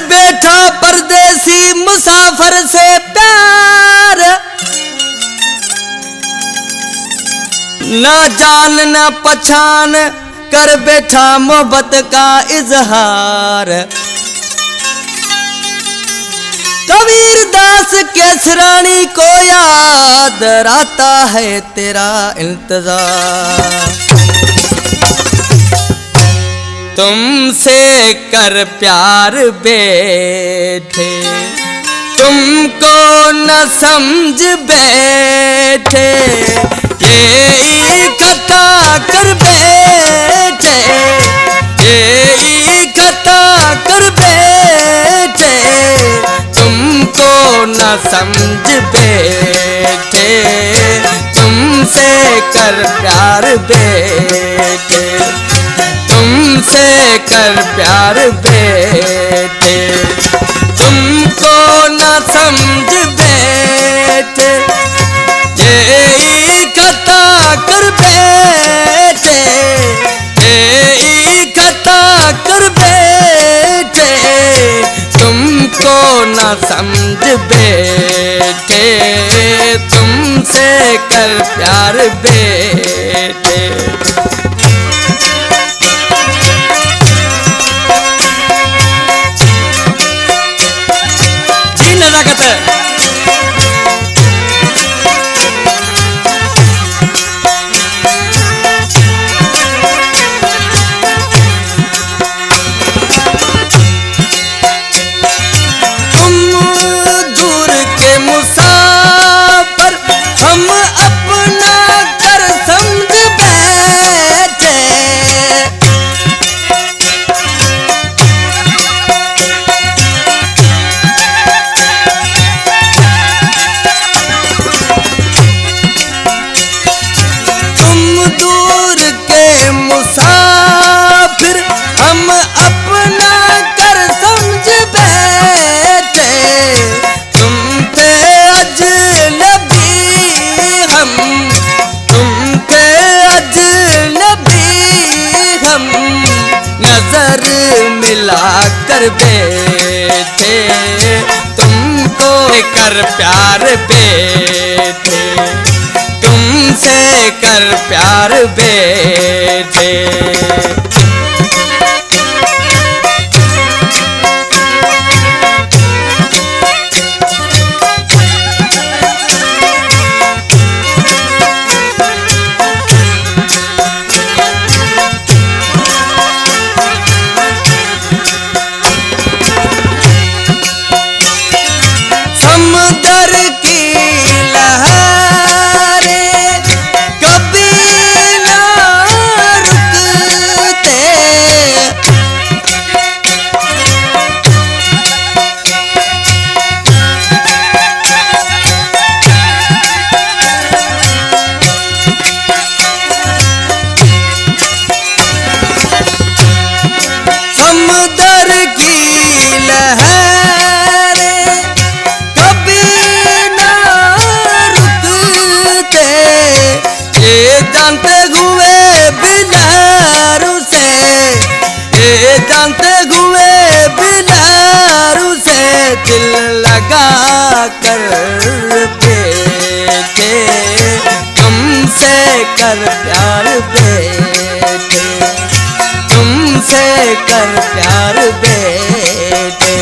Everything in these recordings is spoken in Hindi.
बैठा परदेसी मुसाफिर से प्यार, ना जान ना पहचान कर बैठा मोहब्बत का इजहार। कबीर दास केसरानी को याद आता है तेरा इंतजार। तुमसे कर प्यार बैठे तुमको न समझ बैठे, ये कथा कर बैठे, ये कथा कर बैठे, तुमको न समझ बैठे, तुमसे कर प्यार बैठे, तुमसे कर प्यार बैठे, तुमको न समझ बैठे, ये कथा कर बैठे, ये कथा कर बैठे, तुमको न समझ बैठे, तुमसे कर प्यार बैठे। कर बैठे तुमको कर प्यार बैठे, तुमसे कर प्यार बैठे। दिल लगा कर बैठे तुमसे कर प्यार बैठे, तुमसे कर प्यार बैठे।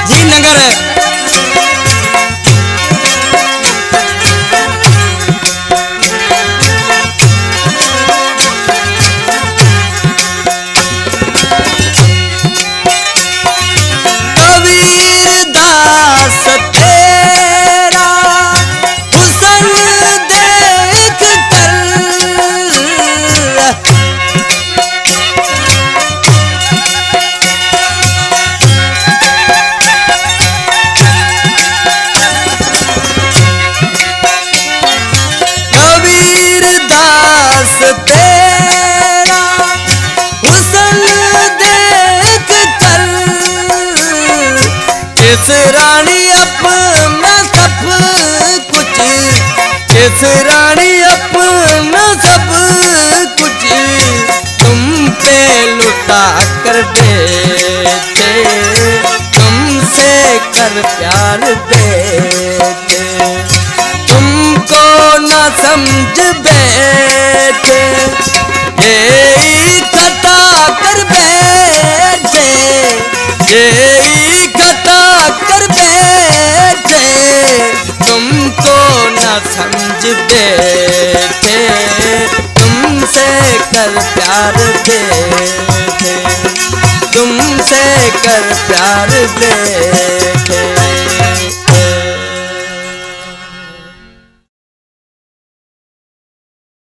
जी नगर तेरा हुस्न दे यही खता कर बैठे, तुमको न समझ बैठे, तुमसे कर प्यार बैठे, तुमसे कर प्यार बैठे।